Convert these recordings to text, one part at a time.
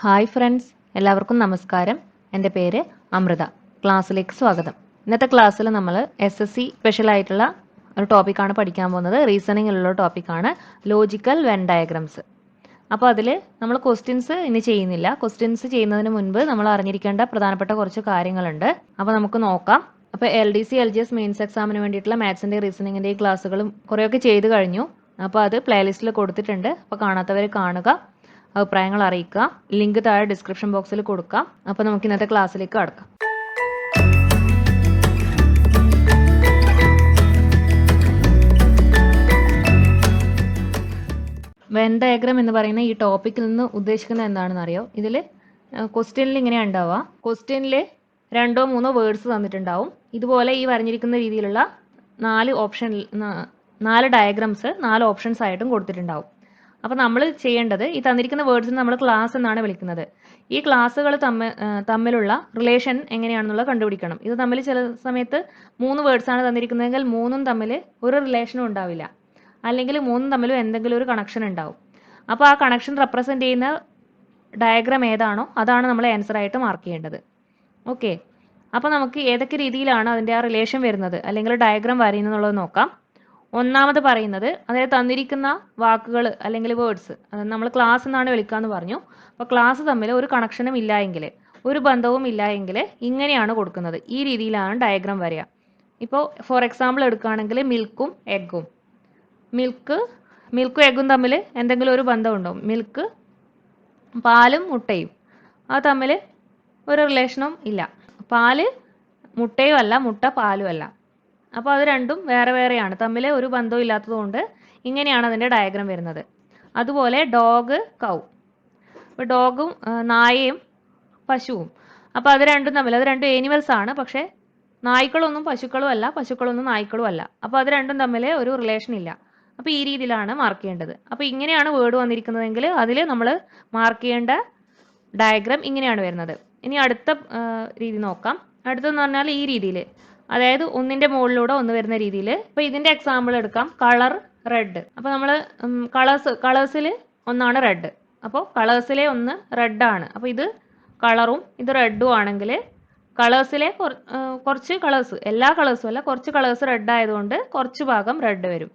Hi friends, എല്ലാവർക്കും നമസ്കാരം. എൻ്റെ പേര് അമൃത. ക്ലാസ്സിലേക്ക് സ്വാഗതം. ഇന്നത്തെ ക്ലാസ്സിൽ നമ്മൾ SSC സ്പെഷ്യൽ ആയിട്ടുള്ള ഒരു ടോപ്പിക്കാണ് പഠിക്കാൻ പോകുന്നത്. റീസണിങ്ങിലുള്ള ടോപ്പിക്കാണ് ലോജിക്കൽ വെൻ ഡയഗ്രംസ്. അപ്പോൾ അതിൽ നമ്മൾ ക്വസ്റ്റ്യൻസ് ഇനി ചെയ്യുന്നില്ല. ക്വസ്റ്റ്യൻസ് ചെയ്യുന്നതിന് മുൻപ് നമ്മൾ അറിഞ്ഞിരിക്കേണ്ട പ്രധാനപ്പെട്ട കുറച്ച് കാര്യങ്ങളുണ്ട്. അപ്പോൾ നമുക്ക് നോക്കാം. അപ്പോൾ LDC LGS മെയിൻസ് എക്സാമിന് വേണ്ടിയിട്ടുള്ള മാത്സിൻ്റെ റീസണിങ്ങിൻ്റെയും ക്ലാസ്സുകളും കുറേയൊക്കെ ചെയ്ത് കഴിഞ്ഞു. അപ്പോൾ അത് പ്ലേലിസ്റ്റിൽ കൊടുത്തിട്ടുണ്ട്. അപ്പോൾ കാണാത്തവർ കാണുക, അഭിപ്രായങ്ങൾ അറിയിക്കുക. ലിങ്ക് താഴെ ഡിസ്ക്രിപ്ഷൻ ബോക്സിൽ കൊടുക്കാം. അപ്പോൾ നമുക്ക് ഇന്നത്തെ ക്ലാസ്സിലേക്ക് കടക്കാം. വെൻ ഡയഗ്രാം എന്ന് പറയുന്ന ഈ ടോപ്പിക്കിൽ നിന്ന് ഉദ്ദേശിക്കുന്നത് എന്താണെന്ന് അറിയോ? ഇതിൽ ക്വസ്റ്റ്യനിൽ ഇങ്ങനെയാണ് ഉണ്ടാവുക. ക്വസ്റ്റ്യനിൽ 2 or 3 വേർഡ്സ് തന്നിട്ടുണ്ടാവും. ഇതുപോലെ ഈ വരഞ്ഞിരിക്കുന്ന രീതിയിലുള്ള 4 ഡയഗ്രാംസ് 4 ഓപ്ഷൻസ് ആയിട്ടും കൊടുത്തിട്ടുണ്ടാവും. അപ്പോൾ നമ്മൾ ചെയ്യേണ്ടത്, ഈ തന്നിരിക്കുന്ന വേർഡ്സിന് നമ്മൾ ക്ലാസ് എന്നാണ് വിളിക്കുന്നത്. ഈ ക്ലാസ്സുകൾ തമ്മിലുള്ള റിലേഷൻ എങ്ങനെയാണെന്നുള്ളത് കണ്ടുപിടിക്കണം. ഇത് തമ്മിൽ ചില സമയത്ത് 3 വേർഡ്സാണ് തന്നിരിക്കുന്നതെങ്കിൽ 3ഉം തമ്മിൽ ഒരു റിലേഷനും ഉണ്ടാവില്ല, അല്ലെങ്കിൽ 3ഉം തമ്മിലും എന്തെങ്കിലും ഒരു കണക്ഷൻ ഉണ്ടാവും. അപ്പോൾ ആ കണക്ഷൻ റെപ്രസെൻ്റ് ചെയ്യുന്ന ഡയഗ്രാം ഏതാണോ അതാണ് നമ്മൾ ആൻസർ ആയിട്ട് മാർക്ക് ചെയ്യേണ്ടത്. ഓക്കെ, അപ്പോൾ നമുക്ക് ഏതൊക്കെ രീതിയിലാണ് അതിൻ്റെ ആ റിലേഷൻ വരുന്നത് അല്ലെങ്കിൽ ഡയഗ്രാം വരയുന്നുള്ളത് നോക്കാം. ഒന്നാമത് പറയുന്നത്, അതായത് തന്നിരിക്കുന്ന വാക്കുകൾ അല്ലെങ്കിൽ വേർഡ്സ് നമ്മൾ ക്ലാസ് എന്നാണ് വിളിക്കാമെന്ന് പറഞ്ഞു. അപ്പോൾ ക്ലാസ് തമ്മിൽ ഒരു കണക്ഷനും ഇല്ല എങ്കിൽ, ഒരു ബന്ധവും ഇല്ല എങ്കിൽ ഇങ്ങനെയാണ് കൊടുക്കുന്നത്. ഈ രീതിയിലാണ് ഡയഗ്രാം വരിക. ഇപ്പോൾ ഫോർ എക്സാമ്പിൾ എടുക്കുകയാണെങ്കിൽ മിൽക്കും എഗ്ഗും. മിൽക്കും എഗ്ഗും തമ്മിൽ എന്തെങ്കിലും ഒരു ബന്ധമുണ്ടോ? മിൽക്ക് പാലും മുട്ടയും, അത് തമ്മിൽ ഒരു റിലേഷനും ഇല്ല. പാല് മുട്ടയും അല്ല, മുട്ട പാലും അല്ല. അപ്പോൾ അത് രണ്ടും വേറെ വേറെയാണ്, തമ്മിൽ ഒരു ബന്ധവും ഇല്ലാത്തതുകൊണ്ട് ഇങ്ങനെയാണ് അതിൻ്റെ ഡയഗ്രാം വരുന്നത്. അതുപോലെ ഡോഗ് കൗ, ഇപ്പോൾ ഡോഗും നായയും പശുവും, അപ്പോൾ അത് രണ്ടും തമ്മിൽ, അത് രണ്ടും ഏനിമൽസ് ആണ്, പക്ഷേ നായ്ക്കളൊന്നും പശുക്കളും അല്ല, പശുക്കളൊന്നും നായ്ക്കളും അല്ല. അപ്പോൾ അത് രണ്ടും തമ്മിൽ ഒരു റിലേഷൻ ഇല്ല. അപ്പോൾ ഈ രീതിയിലാണ് മാർക്ക് ചെയ്യേണ്ടത്. അപ്പോൾ ഇങ്ങനെയാണ് വേർഡ് വന്നിരിക്കുന്നതെങ്കിൽ അതിൽ നമ്മൾ മാർക്ക് ചെയ്യേണ്ട ഡയഗ്രാം ഇങ്ങനെയാണ് വരുന്നത്. ഇനി അടുത്ത രീതി നോക്കാം. അടുത്തെന്ന് പറഞ്ഞാൽ ഈ രീതിയിൽ, അതായത് ഒന്നിൻ്റെ മുകളിലൂടെ ഒന്ന് വരുന്ന രീതിയിൽ. ഇപ്പോൾ ഇതിൻ്റെ എക്സാമ്പിൾ എടുക്കാം, കളർ റെഡ്. അപ്പോൾ നമ്മൾ കളേഴ്സിൽ ഒന്നാണ് റെഡ്. അപ്പോൾ കളേഴ്സിലെ ഒന്ന് റെഡാണ്. അപ്പോൾ ഇത് കളറും ഇത് റെഡും ആണെങ്കിൽ കളേഴ്സിലെ കുറച്ച് കളേഴ്സ്, എല്ലാ കളേഴ്സും അല്ല, കുറച്ച് കളേഴ്സ് റെഡ് ആയതുകൊണ്ട് കുറച്ച് ഭാഗം റെഡ് വരും.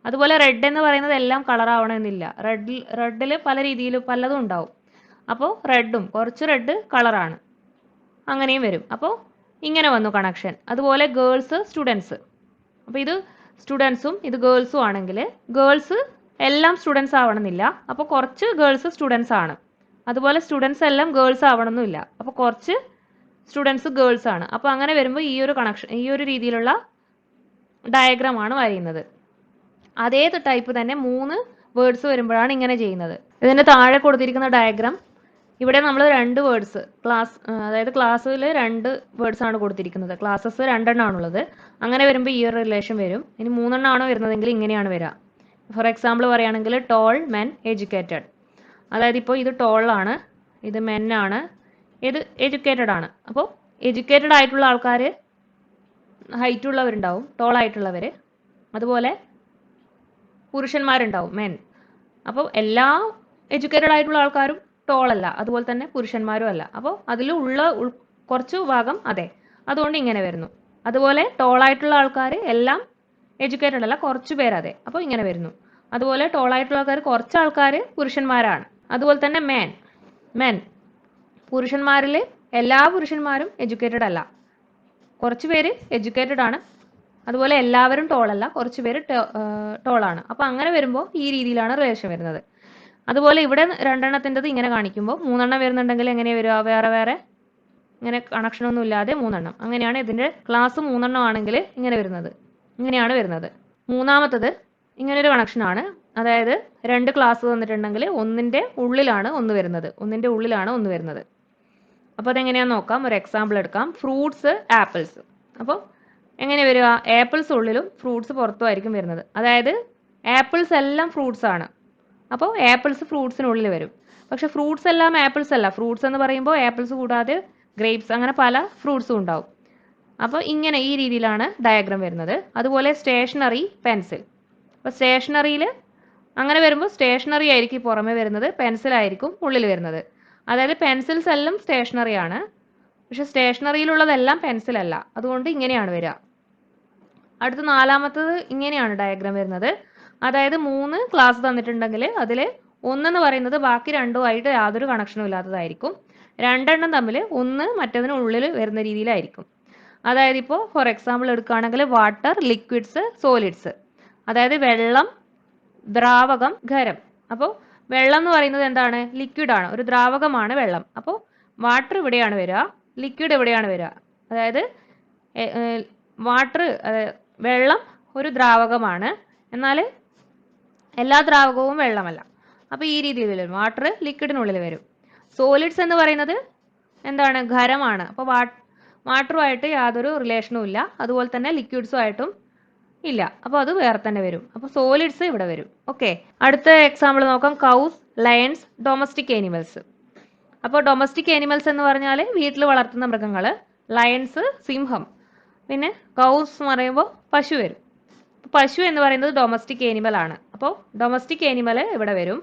അതുപോലെ റെഡ് എന്ന് പറയുന്നത് എല്ലാം കളർ ആവണമെന്നില്ല. റെഡിൽ പല രീതിയിലും പലതും ഉണ്ടാവും. അപ്പോൾ റെഡും കുറച്ച് റെഡ് കളറാണ്, അങ്ങനെയും വരും. അപ്പോൾ ഇങ്ങനെ വന്നു കണക്ഷൻ. അതുപോലെ ഗേൾസ് സ്റ്റുഡൻസ്, അപ്പോൾ ഇത് സ്റ്റുഡൻസും ഇത് ഗേൾസും ആണെങ്കിൽ ഗേൾസ് എല്ലാം സ്റ്റുഡൻസ് ആവണമെന്നില്ല. അപ്പോൾ കുറച്ച് ഗേൾസ് സ്റ്റുഡൻസ് ആണ്. അതുപോലെ സ്റ്റുഡൻസ് എല്ലാം ഗേൾസ് ആവണമെന്നില്ല. അപ്പോൾ കുറച്ച് സ്റ്റുഡൻസ് ഗേൾസ് ആണ്. അപ്പോൾ അങ്ങനെ വരുമ്പോൾ ഈ ഒരു കണക്ഷൻ, ഈ ഒരു രീതിയിലുള്ള ഡയഗ്രാമാണ് വരയുന്നത്. അതേ ടൈപ്പ് തന്നെ 3 വേർഡ്സ് വരുമ്പോഴാണ് ഇങ്ങനെ ചെയ്യുന്നത്. ഇതിൻ്റെ താഴെ കൊടുത്തിരിക്കുന്ന ഡയഗ്രാം, ഇവിടെ നമ്മൾ 2 വേർഡ്സ് അതായത് ക്ലാസ്സിൽ 2 വേർഡ്സ് ആണ് കൊടുത്തിരിക്കുന്നത്. ക്ലാസ്സസ് 2 എണ്ണമാണുള്ളത്. അങ്ങനെ വരുമ്പോൾ ഈ ഒരു റിലേഷൻ വരും. ഇനി 3 എണ്ണമാണോ വരുന്നതെങ്കിൽ ഇങ്ങനെയാണ് വരിക. ഫോർ എക്സാമ്പിൾ പറയുകയാണെങ്കിൽ ടോൾ മെൻ എഡ്യൂക്കേറ്റഡ്, അതായത് ഇപ്പോൾ ഇത് ടോളാണ്, ഇത് മെൻ ആണ്, ഇത് എഡ്യൂക്കേറ്റഡ് ആണ്. അപ്പോൾ എഡ്യൂക്കേറ്റഡ് ആയിട്ടുള്ള ആൾക്കാർ ഹൈറ്റ് ഉള്ളവരുണ്ടാവും, ടോൾ ആയിട്ടുള്ളവർ. അതുപോലെ പുരുഷന്മാരുണ്ടാവും, മെൻ. അപ്പോൾ എല്ലാ എഡ്യൂക്കേറ്റഡ് ആയിട്ടുള്ള ആൾക്കാരും ടോൾ അല്ല, അതുപോലെ തന്നെ പുരുഷന്മാരും അല്ല. അപ്പോൾ അതിലുള്ള കുറച്ച് ഭാഗം അതെ, അതുകൊണ്ട് ഇങ്ങനെ വരുന്നു. അതുപോലെ ടോൾ ആയിട്ടുള്ള ആൾക്കാർ എല്ലാം എഡ്യൂക്കേറ്റഡ് അല്ല, കുറച്ച് പേര് അതെ, അപ്പോൾ ഇങ്ങനെ വരുന്നു. അതുപോലെ ടോൾ ആയിട്ടുള്ള ആൾക്കാർ കുറച്ച് ആൾക്കാർ പുരുഷന്മാരാണ്. അതുപോലെ തന്നെ മെൻ പുരുഷന്മാരിൽ എല്ലാ പുരുഷന്മാരും എഡ്യൂക്കേറ്റഡ് അല്ല, കുറച്ച് പേര് എഡ്യൂക്കേറ്റഡ് ആണ്. അതുപോലെ എല്ലാവരും ടോൾ അല്ല, കുറച്ച് പേര് ടോളാണ്. അപ്പോൾ അങ്ങനെ വരുമ്പോൾ ഈ രീതിയിലാണ് റിലേഷൻ വരുന്നത്. അതുപോലെ ഇവിടെ 2 എണ്ണത്തിൻ്റെത് ഇങ്ങനെ കാണിക്കുമ്പോൾ 3 എണ്ണം വരുന്നുണ്ടെങ്കിൽ എങ്ങനെ വരിക? വേറെ വേറെ ഇങ്ങനെ കണക്ഷനൊന്നും ഇല്ലാതെ 3 എണ്ണം. അങ്ങനെയാണ് ഇതിൻ്റെ ക്ലാസ് 3 എണ്ണം ആണെങ്കിൽ ഇങ്ങനെയാണ് വരുന്നത്. മൂന്നാമത്തത് ഇങ്ങനൊരു കണക്ഷനാണ്. അതായത് 2 ക്ലാസ് തന്നിട്ടുണ്ടെങ്കിൽ ഒന്നിൻ്റെ ഉള്ളിലാണ് ഒന്ന് വരുന്നത്. അപ്പോൾ അതെങ്ങനെയാണെന്ന് നോക്കാം. ഒരു എക്സാമ്പിൾ എടുക്കാം. Fruits apples. അപ്പോൾ എങ്ങനെ വരിക? ആപ്പിൾസ് ഉള്ളിലും ഫ്രൂട്ട്സ് പുറത്തുമായിരിക്കും വരുന്നത്. അതായത് ആപ്പിൾസ് എല്ലാം ഫ്രൂട്ട്സ് ആണ്, അപ്പോൾ ആപ്പിൾസ് ഫ്രൂട്ട്സിനുള്ളിൽ വരും. പക്ഷേ ഫ്രൂട്ട്സ് എല്ലാം ആപ്പിൾസ് അല്ല. ഫ്രൂട്ട്സ് എന്ന് പറയുമ്പോൾ ആപ്പിൾസ് കൂടാതെ ഗ്രേപ്സ്, അങ്ങനെ പല ഫ്രൂട്ട്സും ഉണ്ടാവും. അപ്പോൾ ഇങ്ങനെ ഈ രീതിയിലാണ് ഡയഗ്രാം വരുന്നത്. അതുപോലെ സ്റ്റേഷനറി പെൻസിൽ. അപ്പോൾ സ്റ്റേഷനറിയിൽ അങ്ങനെ വരുമ്പോൾ സ്റ്റേഷനറി ആയിരിക്കും പുറമേ വരുന്നത്, പെൻസിലായിരിക്കും ഉള്ളിൽ വരുന്നത്. അതായത് പെൻസിൽസ് എല്ലാം സ്റ്റേഷനറി ആണ്, പക്ഷെ സ്റ്റേഷനറിയിലുള്ളതെല്ലാം പെൻസിൽ അല്ല. അതുകൊണ്ട് ഇങ്ങനെയാണ് വരിക. അടുത്ത നാലാമത്തത് ഇങ്ങനെയാണ് ഡയഗ്രാം വരുന്നത്. അതായത് 3 ക്ലാസ് തന്നിട്ടുണ്ടെങ്കിൽ അതിൽ ഒന്നെന്ന് പറയുന്നത് ബാക്കി രണ്ടുമായിട്ട് യാതൊരു കണക്ഷനും ഇല്ലാത്തതായിരിക്കും. രണ്ടെണ്ണം തമ്മിൽ ഒന്ന് മറ്റതിനുള്ളിൽ വരുന്ന രീതിയിലായിരിക്കും. അതായത് ഇപ്പോൾ ഫോർ എക്സാമ്പിൾ എടുക്കുകയാണെങ്കിൽ വാട്ടർ, ലിക്വിഡ്സ്, സോളിഡ്സ്. അതായത് വെള്ളം, ദ്രാവകം, ഖരം. അപ്പോൾ വെള്ളം എന്ന് പറയുന്നത് എന്താണ്? ലിക്വിഡ് ആണ്, ഒരു ദ്രാവകമാണ് വെള്ളം. അപ്പോൾ വാട്ടർ ഇവിടെയാണ് വരിക, ലിക്വിഡ് എവിടെയാണ് വരിക. അതായത് വാട്ടർ, വെള്ളം ഒരു ദ്രാവകമാണ്, എന്നാൽ എല്ലാ ദ്രാവകവും വെള്ളമല്ല. അപ്പോൾ ഈ രീതിയിൽ വരും. വാട്ടർ ലിക്വിഡിനുള്ളിൽ വരും. സോളിഡ്സ് എന്ന് പറയുന്നത് എന്താണ്? ഖരമാണ്. അപ്പോൾ വാട്ടറുമായിട്ട് യാതൊരു റിലേഷനും ഇല്ല, അതുപോലെ തന്നെ ലിക്വിഡ്സുമായിട്ടും ഇല്ല. അപ്പോൾ അത് വേറെ തന്നെ വരും. അപ്പോൾ സോളിഡ്സ് ഇവിടെ വരും. ഓക്കെ, അടുത്ത എക്സാമ്പിൾ നോക്കാം. Cows, lions, domestic animals. അപ്പോൾ ഡൊമസ്റ്റിക് ആനിമൽസ് എന്ന് പറഞ്ഞാൽ വീട്ടിൽ വളർത്തുന്ന മൃഗങ്ങൾ. ലയൺസ് സിംഹം, പിന്നെ കൗസ് എന്ന് പറയുമ്പോൾ പശു വരും. പശു എന്ന് പറയുന്നത് ഡൊമസ്റ്റിക് ആനിമൽ ആണ്. അപ്പോൾ ഡൊമസ്റ്റിക് ആനിമൽ ഇവിടെ വരും,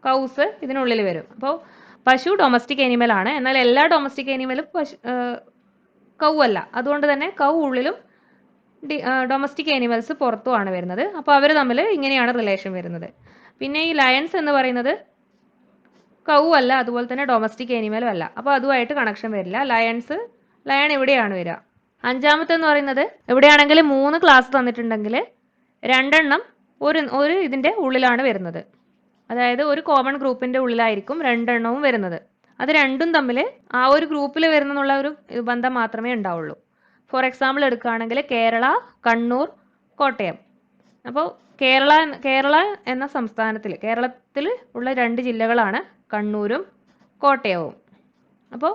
കൗസ് ഇതിനുള്ളിൽ വരും. അപ്പോൾ പശു ഡൊമസ്റ്റിക് ആനിമൽ ആണ്, എന്നാൽ എല്ലാ ഡൊമസ്റ്റിക് ആനിമലും കൗ അല്ല. അതുകൊണ്ട് തന്നെ കൗ ഉള്ളിലും ഡൊമസ്റ്റിക് ആനിമൽസ് പുറത്തുമാണ് വരുന്നത്. അപ്പോൾ അവർ തമ്മിൽ ഇങ്ങനെയാണ് റിലേഷൻ വരുന്നത്. പിന്നെ ഈ ലയൺസ് എന്ന് പറയുന്നത് കൗ അല്ല, അതുപോലെ തന്നെ ഡൊമസ്റ്റിക് ആനിമലും അല്ല. അപ്പോൾ അതുമായിട്ട് കണക്ഷൻ വരില്ല. ലയൺ ഇവിടെയാണ് വരിക. അഞ്ചാമത്തെ എന്ന് പറയുന്നത് എവിടെയാണെങ്കിൽ 3 ക്ലാസ് തന്നിട്ടുണ്ടെങ്കിൽ രണ്ടെണ്ണം ഒരു ഇതിൻ്റെ ഉള്ളിലാണ് വരുന്നത്. അതായത് ഒരു കോമൺ ഗ്രൂപ്പിന്റെ ഉള്ളിലായിരിക്കും രണ്ടെണ്ണവും വരുന്നത്. അത് രണ്ടും തമ്മിൽ ആ ഒരു ഗ്രൂപ്പിൽ വരുന്നുള്ള ഒരു ബന്ധം മാത്രമേ ഉണ്ടാവുള്ളൂ. ഫോർ എക്സാമ്പിൾ എടുക്കുകയാണെങ്കിൽ കേരള, കണ്ണൂർ, കോട്ടയം. അപ്പോൾ കേരള എന്ന സംസ്ഥാനത്തിൽ, കേരളത്തിൽ ഉള്ള 2 ജില്ലകളാണ് കണ്ണൂരും കോട്ടയവും. അപ്പോൾ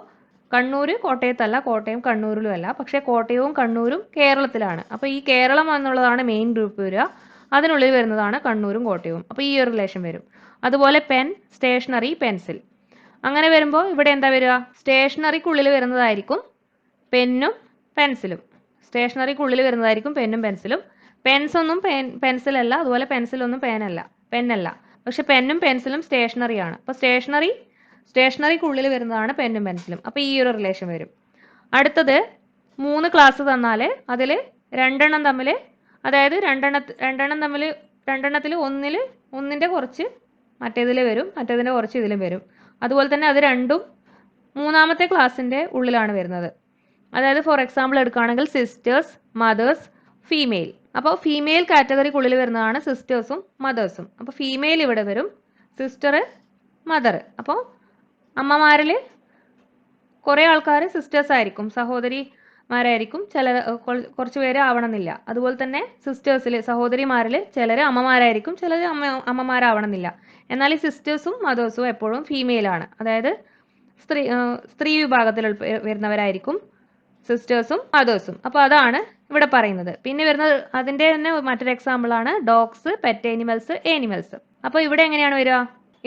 കണ്ണൂർ കോട്ടയത്തല്ല, കോട്ടയം കണ്ണൂരിലും അല്ല, പക്ഷേ കോട്ടയവും കണ്ണൂരും കേരളത്തിലാണ്. അപ്പോൾ ഈ കേരളം എന്നുള്ളതാണ് മെയിൻ ഗ്രൂപ്പ് വരിക, അതിനുള്ളിൽ വരുന്നതാണ് കണ്ണൂരും കോട്ടയവും. അപ്പോൾ ഈ ഒരു റിലേഷൻ വരും. അതുപോലെ പെൻ, സ്റ്റേഷനറി, പെൻസിൽ. അങ്ങനെ വരുമ്പോൾ ഇവിടെ എന്താ വരിക? സ്റ്റേഷനറിക്കുള്ളിൽ വരുന്നതായിരിക്കും പെന്നും പെൻസിലും. സ്റ്റേഷനറിക്കുള്ളിൽ വരുന്നതായിരിക്കും പെന്നും പെൻസിലും. പെൻസ് ഒന്നും പെൻസിലല്ല, അതുപോലെ പെൻസിലൊന്നും പെന്നല്ല. പക്ഷെ പെന്നും പെൻസിലും സ്റ്റേഷനറിയാണ്. അപ്പോൾ സ്റ്റേഷനറിക്കുള്ളിൽ വരുന്നതാണ് പെന്നും പെൻസിലും. അപ്പോൾ ഈ ഒരു റിലേഷൻ വരും. അടുത്തത് 3 ക്ലാസ് തന്നാൽ അതിൽ രണ്ടെണ്ണം തമ്മിൽ, അതായത് രണ്ടെണ്ണത്തിൽ ഒന്നിൻ്റെ കുറച്ച് മറ്റേതിൽ വരും, മറ്റേതിൻ്റെ കുറച്ച് ഇതിലും വരും. അതുപോലെ തന്നെ അത് രണ്ടും മൂന്നാമത്തെ ക്ലാസ്സിൻ്റെ ഉള്ളിലാണ് വരുന്നത്. അതായത് ഫോർ എക്സാമ്പിൾ എടുക്കുകയാണെങ്കിൽ സിസ്റ്റേഴ്സ്, മദേഴ്സ്, ഫീമെയിൽ. അപ്പോൾ ഫീമെയിൽ കാറ്റഗറിക്കുള്ളിൽ വരുന്നതാണ് സിസ്റ്റേഴ്സും മദേഴ്സും. അപ്പോൾ ഫീമെയിൽ ഇവിടെ വരും, സിസ്റ്റർ, മദർ. അപ്പോൾ അമ്മമാരിൽ കുറേ ആൾക്കാർ സിസ്റ്റേഴ്സ് ആയിരിക്കും, സഹോദരിമാരായിരിക്കും. കുറച്ച് പേര് ആവണമെന്നില്ല. അതുപോലെ തന്നെ സിസ്റ്റേഴ്സിൽ, സഹോദരിമാരിൽ ചിലർ അമ്മമാരായിരിക്കും, ചിലർ അമ്മമാരാവണമെന്നില്ല. എന്നാൽ ഈ സിസ്റ്റേഴ്സും മദേഴ്സും എപ്പോഴും ഫീമെയിലാണ്. അതായത് സ്ത്രീ വിഭാഗത്തിൽ വരുന്നവരായിരിക്കും സിസ്റ്റേഴ്സും മദേഴ്സും. അപ്പോൾ അതാണ് ഇവിടെ പറയുന്നത്. പിന്നെ വരുന്നത് അതിൻ്റെ തന്നെ മറ്റൊരു എക്സാമ്പിൾ ആണ് ഡോഗ്സ്, പെറ്റ് ആനിമൽസ്. അപ്പോൾ ഇവിടെ എങ്ങനെയാണ് വരിക?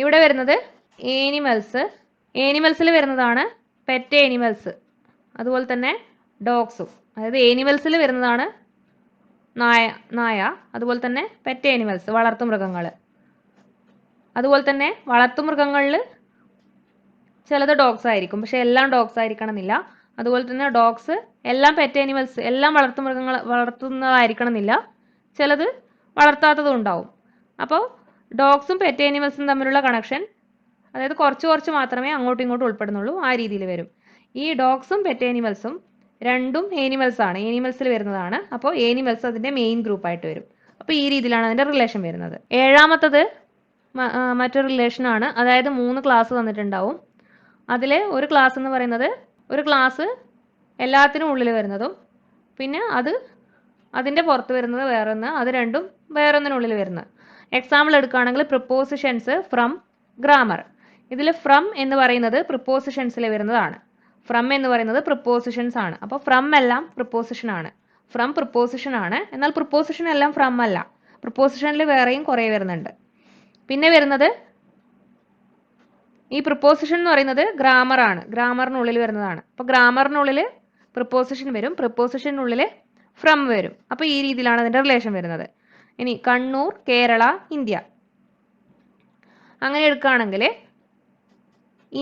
ഇവിടെ വരുന്നത് ഏനിമൽസിൽ വരുന്നതാണ് പെറ്റ് ആനിമൽസ്, അതുപോലെ തന്നെ ഡോഗ്സും. അതായത് ഏനിമൽസിൽ വരുന്നതാണ് നായ, അതുപോലെ തന്നെ പെറ്റ് ആനിമൽസ് വളർത്തുമൃഗങ്ങൾ. അതുപോലെ തന്നെ വളർത്തുമൃഗങ്ങളിൽ ചിലത് ഡോഗ്സ് ആയിരിക്കും, പക്ഷെ എല്ലാം ഡോഗ്സ് ആയിരിക്കണമെന്നില്ല. അതുപോലെ തന്നെ ഡോഗ്സ് എല്ലാം പെറ്റ് ആനിമൽസ്, എല്ലാം വളർത്തുന്നതായിരിക്കണമെന്നില്ല, ചിലത് വളർത്താത്തതും ഉണ്ടാവും. അപ്പോൾ ഡോഗ്സും പെറ്റ് ആനിമൽസും തമ്മിലുള്ള കണക്ഷൻ, അതായത് കുറച്ച് മാത്രമേ അങ്ങോട്ടും ഇങ്ങോട്ടും ഉൾപ്പെടുന്നുള്ളൂ, ആ രീതിയിൽ വരും. ഈ ഡോഗ്സും പെറ്റ് ആനിമൽസും രണ്ടും ഏനിമൽസിൽ വരുന്നതാണ്. അപ്പോൾ ഏനിമൽസ് അതിൻ്റെ മെയിൻ ഗ്രൂപ്പായിട്ട് വരും. അപ്പോൾ ഈ രീതിയിലാണ് അതിൻ്റെ റിലേഷൻ വരുന്നത്. ഏഴാമത്തത് മറ്റൊരു റിലേഷനാണ്. അതായത് 3 ക്ലാസ് തന്നിട്ടുണ്ടാവും. അതിൽ ഒരു ക്ലാസ് എന്ന് പറയുന്നത്, ഒരു ക്ലാസ് എല്ലാത്തിനും ഉള്ളിൽ വരുന്നതും പിന്നെ അതിൻ്റെ പുറത്ത് വരുന്നത് വേറൊന്ന്, അത് രണ്ടും വേറൊന്നിനുള്ളിൽ വരുന്നത്. എക്സാമ്പിൾ എടുക്കുകയാണെങ്കിൽ പ്രിപ്പോസിഷൻസ്, ഫ്രം, ഗ്രാമർ. ഇതിൽ ഫ്രം എന്ന് പറയുന്നത് പ്രിപ്പോസിഷൻസിൽ വരുന്നതാണ്. ഫ്രം എന്ന് പറയുന്നത് പ്രിപ്പോസിഷൻസ് ആണ്. അപ്പോൾ ഫ്രം എല്ലാം പ്രിപ്പോസിഷൻ ആണ്. ഫ്രം പ്രിപ്പോസിഷൻ ആണ്, എന്നാൽ പ്രിപ്പോസിഷൻ എല്ലാം ഫ്രം അല്ല. പ്രിപ്പോസിഷനിൽ വേറെയും കുറേ വരുന്നുണ്ട്. പിന്നെ വരുന്നത് ഈ പ്രിപ്പോസിഷൻ എന്ന് പറയുന്നത് ഗ്രാമർ ആണ്, ഗ്രാമറിനുള്ളിൽ വരുന്നതാണ്. അപ്പോൾ ഗ്രാമറിനുള്ളിൽ പ്രിപ്പോസിഷൻ വരും, പ്രിപ്പോസിഷനുള്ളിൽ ഫ്രം വരും. അപ്പോൾ ഈ രീതിയിലാണ് അതിൻ്റെ റിലേഷൻ വരുന്നത്. ഇനി കണ്ണൂർ, കേരള, ഇന്ത്യ അങ്ങനെ എടുക്കുകയാണെങ്കിൽ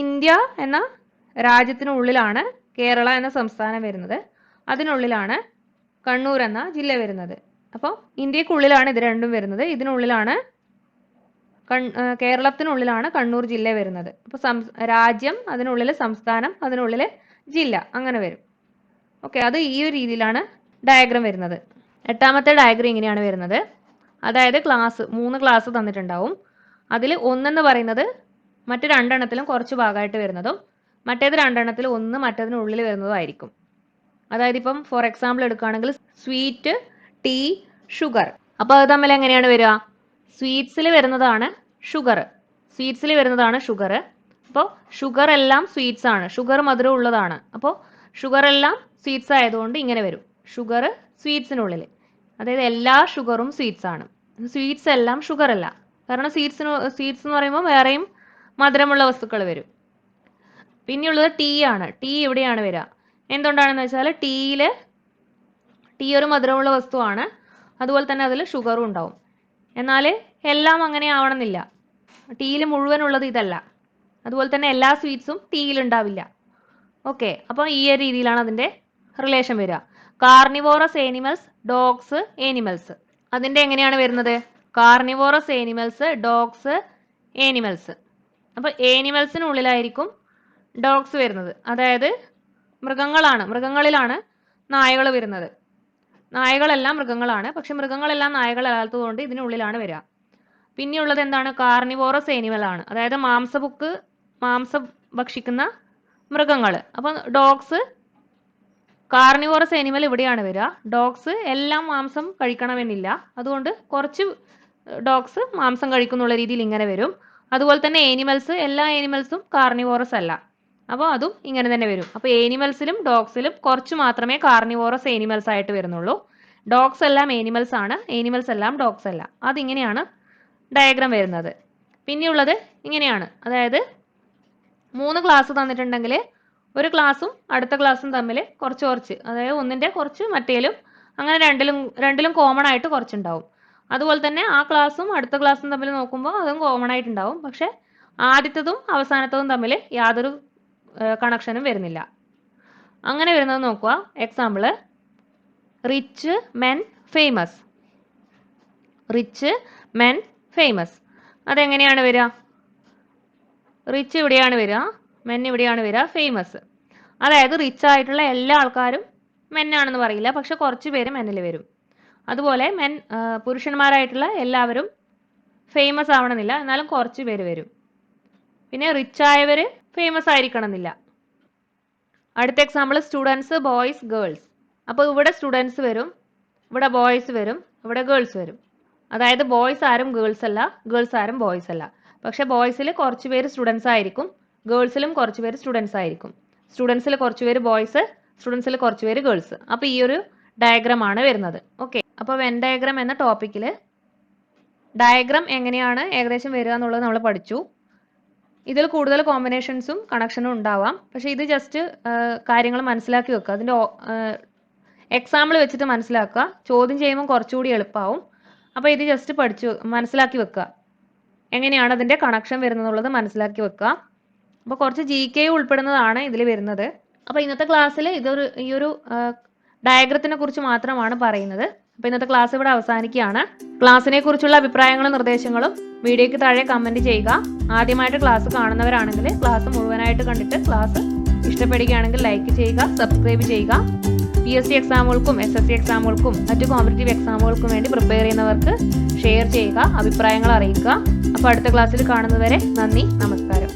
ഇന്ത്യ എന്ന രാജ്യത്തിനുള്ളിലാണ് കേരള എന്ന സംസ്ഥാനം വരുന്നത്. അതിനുള്ളിലാണ് കണ്ണൂർ എന്ന ജില്ല വരുന്നത്. അപ്പോൾ ഇന്ത്യക്കുള്ളിലാണ് ഇത് രണ്ടും വരുന്നത്. ഇതിനുള്ളിലാണ് കേരളത്തിനുള്ളിലാണ് കണ്ണൂർ ജില്ല വരുന്നത്. അപ്പോൾ രാജ്യം, അതിനുള്ളിൽ സംസ്ഥാനം, അതിനുള്ളിൽ ജില്ല, അങ്ങനെ വരും. ഓക്കെ, അത് ഈ ഒരു രീതിയിലാണ് ഡയഗ്രം വരുന്നത്. എട്ടാമത്തെ ഡയഗ്രം ഇങ്ങനെയാണ് വരുന്നത്. അതായത് 3 ക്ലാസ് തന്നിട്ടുണ്ടാവും. അതിൽ ഒന്നെന്ന് പറയുന്നത് മറ്റു രണ്ടെണ്ണത്തിലും കുറച്ച് ഭാഗമായിട്ട് വരുന്നതും മറ്റേത് രണ്ടെണ്ണത്തിൽ ഒന്ന് മറ്റേതിനുള്ളിൽ വരുന്നതും ആയിരിക്കും. അതായത് ഇപ്പം ഫോർ എക്സാമ്പിൾ എടുക്കുകയാണെങ്കിൽ സ്വീറ്റ്, ടീ, ഷുഗർ. അപ്പോൾ അത് തമ്മിൽ എങ്ങനെയാണ് വരിക? സ്വീറ്റ്സിൽ വരുന്നതാണ് ഷുഗർ. അപ്പോൾ ഷുഗർ എല്ലാം സ്വീറ്റ്സ് ആണ്. ഷുഗർ മധുരം ഉള്ളതാണ്. അപ്പോൾ ഷുഗർ എല്ലാം സ്വീറ്റ്സ് ആയതുകൊണ്ട് ഇങ്ങനെ വരും. ഷുഗർ സ്വീറ്റ്സിനുള്ളിൽ, അതായത് എല്ലാ ഷുഗറും സ്വീറ്റ്സ് ആണ്. സ്വീറ്റ്സ് എല്ലാം ഷുഗർ അല്ല. കാരണം സ്വീറ്റ്സ് എന്ന് പറയുമ്പോൾ വേറെയും മധുരമുള്ള വസ്തുക്കൾ വരും. പിന്നെയുള്ളത് ടീ ആണ്. ടീ ഇവിടെയാണ് വരിക. എന്തുകൊണ്ടാണെന്ന് വെച്ചാൽ ടീ ഒരു മധുരമുള്ള വസ്തുവാണ്. അതുപോലെ തന്നെ അതിൽ ഷുഗറും ഉണ്ടാവും. എന്നാൽ എല്ലാം അങ്ങനെ ആവണമെന്നില്ല. ടീയിൽ മുഴുവനുള്ളത് ഇതല്ല. അതുപോലെ തന്നെ എല്ലാ സ്വീറ്റ്സും ടീയിൽ ഉണ്ടാവില്ല. ഓക്കെ, അപ്പോൾ ഈ ഒരു രീതിയിലാണ് അതിൻ്റെ റിലേഷൻ വരിക. Carnivorous animals, dogs, animals. അതിൻ്റെ എങ്ങനെയാണ് വരുന്നത്? Carnivorous animals, dogs, animals. അപ്പോൾ ഏനിമൽസിനുള്ളിലായിരിക്കും ഡോഗ്സ് വരുന്നത്. അതായത് മൃഗങ്ങളിലാണ് നായകൾ വരുന്നത്. നായകളെല്ലാം മൃഗങ്ങളാണ്. പക്ഷെ മൃഗങ്ങളെല്ലാം നായകളല്ലാത്തതുകൊണ്ട് ഇതിനുള്ളിലാണ് വരിക. പിന്നെയുള്ളത് എന്താണ്? കാർണിവോറസ് ഏനിമൽ ആണ്. അതായത് മാംസം ഭക്ഷിക്കുന്ന മൃഗങ്ങൾ. അപ്പം ഡോഗ്സ്, കാർണിവോറസ് ഏനിമൽ ഇവിടെയാണ് വരിക. ഡോഗ്സ് എല്ലാം മാംസം കഴിക്കണമെന്നില്ല. അതുകൊണ്ട് കുറച്ച് ഡോഗ്സ് മാംസം കഴിക്കുന്നുള്ള രീതിയിൽ ഇങ്ങനെ വരും. അതുപോലെ തന്നെ ഏനിമൽസ്, എല്ലാ ഏനിമൽസും കാർണിവോറസ് അല്ല. അപ്പോൾ അതും ഇങ്ങനെ തന്നെ വരും. അപ്പോൾ ഏനിമൽസിലും ഡോഗ്സിലും കുറച്ച് മാത്രമേ കാർണിവോറസ് ഏനിമൽസ് ആയിട്ട് വരുന്നുള്ളൂ. ഡോഗ്സ് എല്ലാം ഏനിമൽസ് ആണ്, ഏനിമൽസ് എല്ലാം ഡോഗ്സ് അല്ല. അതിങ്ങനെയാണ് ഡയഗ്രാം വരുന്നത്. പിന്നെയുള്ളത് ഇങ്ങനെയാണ്. അതായത് 3 ക്ലാസ് തന്നിട്ടുണ്ടെങ്കിൽ ഒരു ക്ലാസ്സും അടുത്ത ക്ലാസ്സും തമ്മിൽ കുറച്ച് അതായത് ഒന്നിൻ്റെ കുറച്ച് മറ്റേലും, അങ്ങനെ രണ്ടിലും കോമൺ ആയിട്ട് കുറച്ചുണ്ടാവും. അതുപോലെ തന്നെ ആ ക്ലാസ്സും അടുത്ത ക്ലാസ്സും തമ്മിൽ നോക്കുമ്പോൾ അതും കോമൺ ആയിട്ടുണ്ടാവും. പക്ഷെ ആദ്യത്തതും അവസാനത്തതും തമ്മിൽ യാതൊരു കണക്ഷനും വരുന്നില്ല. അങ്ങനെ വരുന്നത് നോക്കുക. Example, rich men famous. അതെങ്ങനെയാണ് വരിക? റിച്ച് ഇവിടെയാണ് വരിക, മെൻ ഇവിടെയാണ് വരിക, ഫേമസ്. അതായത് റിച്ച് ആയിട്ടുള്ള എല്ലാ ആൾക്കാരും മെന്നാണെന്ന് പറയില്ല, പക്ഷെ കുറച്ച് പേര് മെന്നിൽ വരും. അതുപോലെ പുരുഷന്മാരായിട്ടുള്ള എല്ലാവരും ഫേമസ് ആവണമെന്നില്ല, എന്നാലും കുറച്ച് പേര് വരും. പിന്നെ റിച്ച് ആയവർ ഫേമസ് ആയിരിക്കണം എന്നില്ല. അടുത്ത എക്സാമ്പിൾ, സ്റ്റുഡൻസ്, ബോയ്സ്, ഗേൾസ്. അപ്പോൾ ഇവിടെ സ്റ്റുഡൻസ് വരും, ഇവിടെ ബോയ്സ് വരും, ഇവിടെ ഗേൾസ് വരും. അതായത് ബോയ്സ് ആരും ഗേൾസ് അല്ല, ഗേൾസ് ആരും ബോയ്സ് അല്ല. പക്ഷെ ബോയ്സിൽ കുറച്ച് പേര് സ്റ്റുഡൻസ് ആയിരിക്കും, ഗേൾസിലും കുറച്ച് പേര് സ്റ്റുഡൻസ് ആയിരിക്കും. സ്റ്റുഡൻസിൽ കുറച്ച് പേര് ബോയ്സ്, സ്റ്റുഡൻസിൽ കുറച്ച് പേര് ഗേൾസ്. അപ്പോൾ ഈ ഒരു ഡയഗ്രാം ആണ് വരുന്നത്. ഓക്കെ, അപ്പോൾ വെൻ ഡയഗ്രാം എന്ന ടോപ്പിക്കിൽ ഡയഗ്രാം എങ്ങനെയാണ് ഏകദേശം വരിക എന്നുള്ളത് നമ്മൾ പഠിച്ചു. ഇതിൽ കൂടുതൽ കോമ്പിനേഷൻസും കണക്ഷനും ഉണ്ടാവാം. പക്ഷെ ഇത് ജസ്റ്റ് കാര്യങ്ങൾ മനസ്സിലാക്കി വെക്കുക. അതിൻ്റെ എക്സാമ്പിൾ വെച്ചിട്ട് മനസ്സിലാക്കുക. ചോദ്യം ചെയ്യുമ്പോൾ കുറച്ചുകൂടി എളുപ്പമാവും. അപ്പോൾ ഇത് ജസ്റ്റ് മനസ്സിലാക്കി വെക്കുക. എങ്ങനെയാണ് അതിൻ്റെ കണക്ഷൻ വരുന്നതെന്നുള്ളത് മനസ്സിലാക്കി വെക്കുക. അപ്പോൾ കുറച്ച് GK ഉൾപ്പെടുന്നതാണ് ഇതിൽ വരുന്നത്. അപ്പോൾ ഇന്നത്തെ ക്ലാസ്സിൽ ഈ ഒരു ഡയഗ്രത്തിനെ കുറിച്ച് മാത്രമാണ് പറയുന്നത്. അപ്പോൾ ഇന്നത്തെ ക്ലാസ് ഇവിടെ അവസാനിക്കുകയാണ്. ക്ലാസ്സിനെ കുറിച്ചുള്ള അഭിപ്രായങ്ങളും നിർദ്ദേശങ്ങളും വീഡിയോയ്ക്ക് താഴെ കമൻറ്റ് ചെയ്യുക. ആദ്യമായിട്ട് ക്ലാസ് കാണുന്നവരാണെങ്കിൽ ക്ലാസ് മുഴുവനായിട്ട് കണ്ടിട്ട് ക്ലാസ് ഇഷ്ടപ്പെടുകയാണെങ്കിൽ ലൈക്ക് ചെയ്യുക, സബ്സ്ക്രൈബ് ചെയ്യുക. PSC എക്സാമുകൾക്കും SSC എക്സാമുകൾക്കും മറ്റു കോമ്പറ്റേറ്റീവ് എക്സാമുകൾക്കും വേണ്ടി പ്രിപ്പയർ ചെയ്യുന്നവർക്ക് ഷെയർ ചെയ്യുക, അഭിപ്രായങ്ങൾ അറിയിക്കുക. അപ്പോൾ അടുത്ത ക്ലാസ്സിൽ കാണുന്നതുവരെ നന്ദി, നമസ്കാരം.